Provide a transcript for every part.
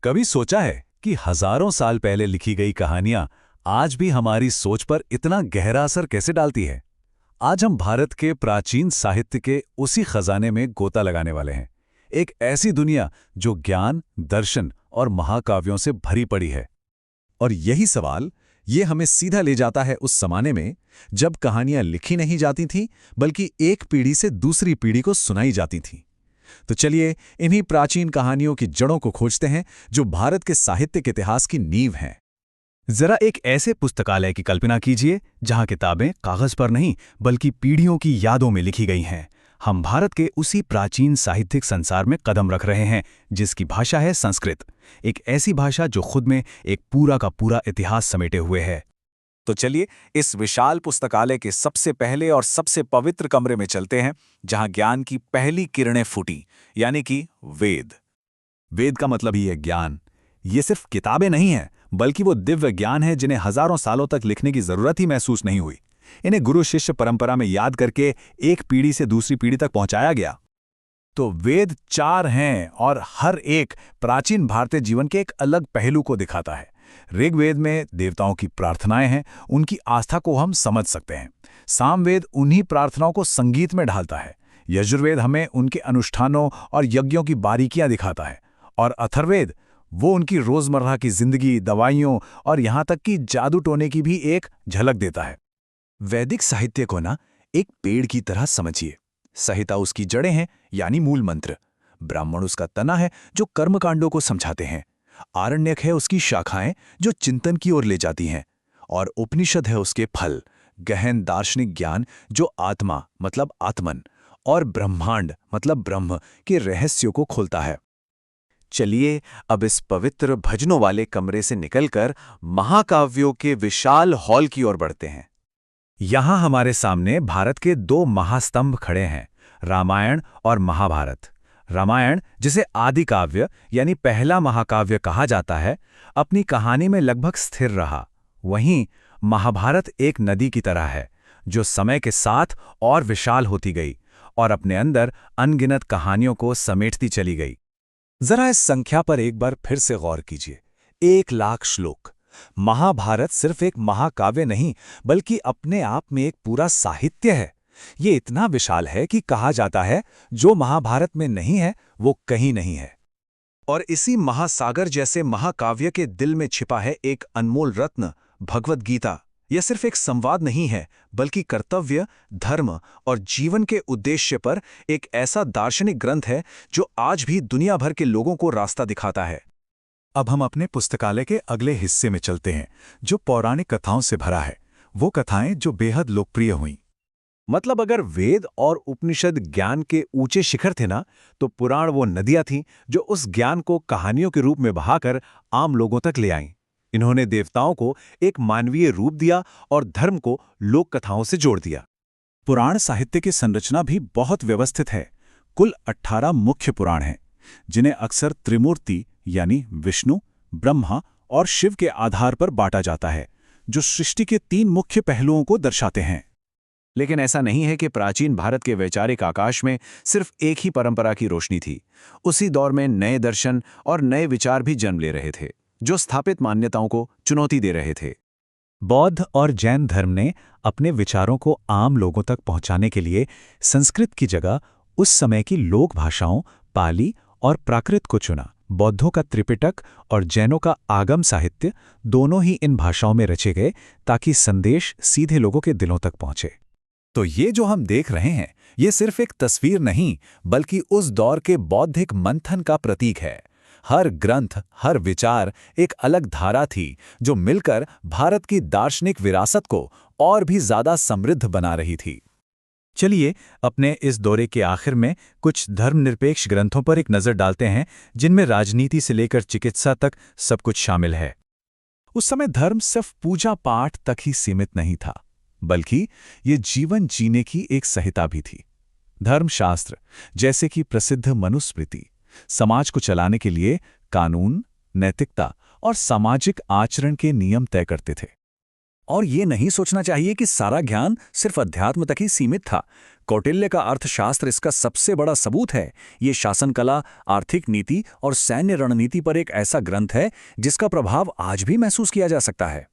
कभी सोचा है कि हजारों साल पहले लिखी गई कहानियां आज भी हमारी सोच पर इतना गहरा असर कैसे डालती है? आज हम भारत के प्राचीन साहित्य के उसी खजाने में गोता लगाने वाले हैं। एक ऐसी दुनिया जो ज्ञान, दर्शन और महाकाव्यों से भरी पड़ी है। और यही सवाल ये हमें सीधा ले जाता है उस जमाने में जब कहानियां लिखी नहीं जाती थीं, बल्कि एक पीढ़ी से दूसरी पीढ़ी को सुनाई जाती थीं। तो चलिए इन्हीं प्राचीन कहानियों की जड़ों को खोजते हैं जो भारत के साहित्यिक इतिहास की नींव हैं। जरा एक ऐसे पुस्तकालय की कल्पना कीजिए जहां किताबें कागज पर नहीं बल्कि पीढ़ियों की यादों में लिखी गई हैं। हम भारत के उसी प्राचीन साहित्यिक संसार में कदम रख रहे हैं जिसकी भाषा है संस्कृत। एक ऐसी भाषा जो खुद में एक पूरा का पूरा इतिहास समेटे हुए है। तो चलिए इस विशाल पुस्तकालय के सबसे पहले और सबसे पवित्र कमरे में चलते हैं जहां ज्ञान की पहली किरणें फूटी, यानी कि वेद। वेद का मतलब ही है ज्ञान। ये सिर्फ किताबें नहीं हैं, बल्कि वो दिव्य ज्ञान है जिन्हें हजारों सालों तक लिखने की जरूरत ही महसूस नहीं हुई। इन्हें गुरु शिष्य परंपरा में याद करके एक पीढ़ी से दूसरी पीढ़ी तक पहुंचाया गया। तो वेद 4 हैं और हर एक प्राचीन भारतीय जीवन के एक अलग पहलू को दिखाता है। ऋग्वेद में देवताओं की प्रार्थनाएं हैं, उनकी आस्था को हम समझ सकते हैं। सामवेद उन्हीं प्रार्थनाओं को संगीत में ढालता है। यजुर्वेद हमें उनके अनुष्ठानों और यज्ञों की बारीकियां दिखाता है। और अथर्ववेद वो उनकी रोजमर्रा की जिंदगी, दवाइयों और यहां तक कि जादू टोने की भी एक झलक देता है। वैदिक साहित्य को ना एक पेड़ की तरह समझिए। संहिता उसकी जड़ें हैं, यानी मूल मंत्र। ब्राह्मण उसका तना है जो कर्मकांडों को समझाते हैं। आरण्यक है उसकी शाखाएं जो चिंतन की ओर ले जाती हैं। और उपनिषद है उसके फल, गहन दार्शनिक ज्ञान जो आत्मा मतलब आत्मन और ब्रह्मांड मतलब ब्रह्म के रहस्यों को खोलता है। चलिए अब इस पवित्र भजनों वाले कमरे से निकलकर महाकाव्यों के विशाल हॉल की ओर बढ़ते हैं। यहां हमारे सामने भारत के 2 महास्तंभ खड़े हैं, रामायण और महाभारत। रामायण, जिसे आदि काव्य यानी पहला महाकाव्य कहा जाता है, अपनी कहानी में लगभग स्थिर रहा। वहीं महाभारत एक नदी की तरह है जो समय के साथ और विशाल होती गई और अपने अंदर अनगिनत कहानियों को समेटती चली गई। जरा इस संख्या पर एक बार फिर से गौर कीजिए। 1,00,000 श्लोक। महाभारत सिर्फ एक महाकाव्य नहीं, बल्कि अपने आप में एक पूरा साहित्य है। ये इतना विशाल है कि कहा जाता है जो महाभारत में नहीं है वो कहीं नहीं है। और इसी महासागर जैसे महाकाव्य के दिल में छिपा है एक अनमोल रत्न, भगवद गीता। यह सिर्फ एक संवाद नहीं है, बल्कि कर्तव्य, धर्म और जीवन के उद्देश्य पर एक ऐसा दार्शनिक ग्रंथ है जो आज भी दुनिया भर के लोगों को रास्ता दिखाता है। अब हम अपने पुस्तकालय के अगले हिस्से में चलते हैं जो पौराणिक कथाओं से भरा है। वो कथाएं जो बेहद लोकप्रिय हुईं। मतलब अगर वेद और उपनिषद ज्ञान के ऊंचे शिखर थे ना, तो पुराण वो नदियां थीं जो उस ज्ञान को कहानियों के रूप में बहाकर आम लोगों तक ले आईं। इन्होंने देवताओं को एक मानवीय रूप दिया और धर्म को लोक कथाओं से जोड़ दिया। पुराण साहित्य की संरचना भी बहुत व्यवस्थित है। कुल 18 मुख्य पुराण हैं, जिन्हें अक्सर त्रिमूर्ति यानी विष्णु, ब्रह्मा और शिव के आधार पर बांटा जाता है, जो सृष्टि के 3 मुख्य पहलुओं को दर्शाते हैं। लेकिन ऐसा नहीं है कि प्राचीन भारत के वैचारिक आकाश में सिर्फ एक ही परंपरा की रोशनी थी। उसी दौर में नए दर्शन और नए विचार भी जन्म ले रहे थे, जो स्थापित मान्यताओं को चुनौती दे रहे थे। बौद्ध और जैन धर्म ने अपने विचारों को आम लोगों तक पहुंचाने के लिए संस्कृत की जगह उस समय की लोक भाषाओं पाली और प्राकृत को चुना। बौद्धों का त्रिपिटक और जैनों का आगम साहित्य दोनों ही इन भाषाओं में रचे गए ताकि संदेश सीधे लोगों के दिलों तक पहुंचे। तो ये जो हम देख रहे हैं, ये सिर्फ एक तस्वीर नहीं, बल्कि उस दौर के बौद्धिक मंथन का प्रतीक है। हर ग्रंथ, हर विचार एक अलग धारा थी जो मिलकर भारत की दार्शनिक विरासत को और भी ज्यादा समृद्ध बना रही थी। चलिए अपने इस दौरे के आखिर में कुछ धर्मनिरपेक्ष ग्रंथों पर एक नजर डालते हैं जिनमें राजनीति से लेकर चिकित्सा तक सब कुछ शामिल है। उस समय धर्म सिर्फ पूजा पाठ तक ही सीमित नहीं था, बल्कि ये जीवन जीने की एक संहिता भी थी। धर्मशास्त्र जैसे कि प्रसिद्ध मनुस्मृति समाज को चलाने के लिए कानून, नैतिकता और सामाजिक आचरण के नियम तय करते थे। और ये नहीं सोचना चाहिए कि सारा ज्ञान सिर्फ अध्यात्म तक ही सीमित था। कौटिल्य का अर्थशास्त्र इसका सबसे बड़ा सबूत है। ये शासन कला, आर्थिक नीति और सैन्य रणनीति पर एक ऐसा ग्रंथ है जिसका प्रभाव आज भी महसूस किया जा सकता है।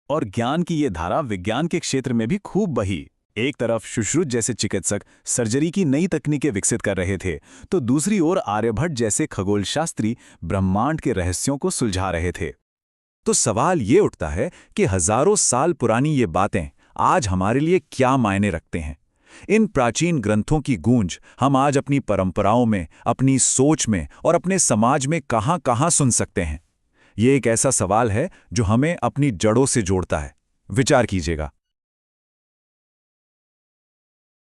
और ज्ञान की ये धारा विज्ञान के क्षेत्र में भी खूब बही। एक तरफ सुश्रुत जैसे चिकित्सक सर्जरी की नई तकनीकें विकसित कर रहे थे, तो दूसरी ओर आर्यभट्ट जैसे खगोलशास्त्री ब्रह्मांड के रहस्यों को सुलझा रहे थे। तो सवाल ये उठता है कि हजारों साल पुरानी ये बातें आज हमारे लिए क्या मायने रखते हैं। इन प्राचीन ग्रंथों की गूंज हम आज अपनी परंपराओं में, अपनी सोच में और अपने समाज में कहां-कहां सुन सकते हैं। ये एक ऐसा सवाल है जो हमें अपनी जड़ों से जोड़ता है। विचार कीजिएगा।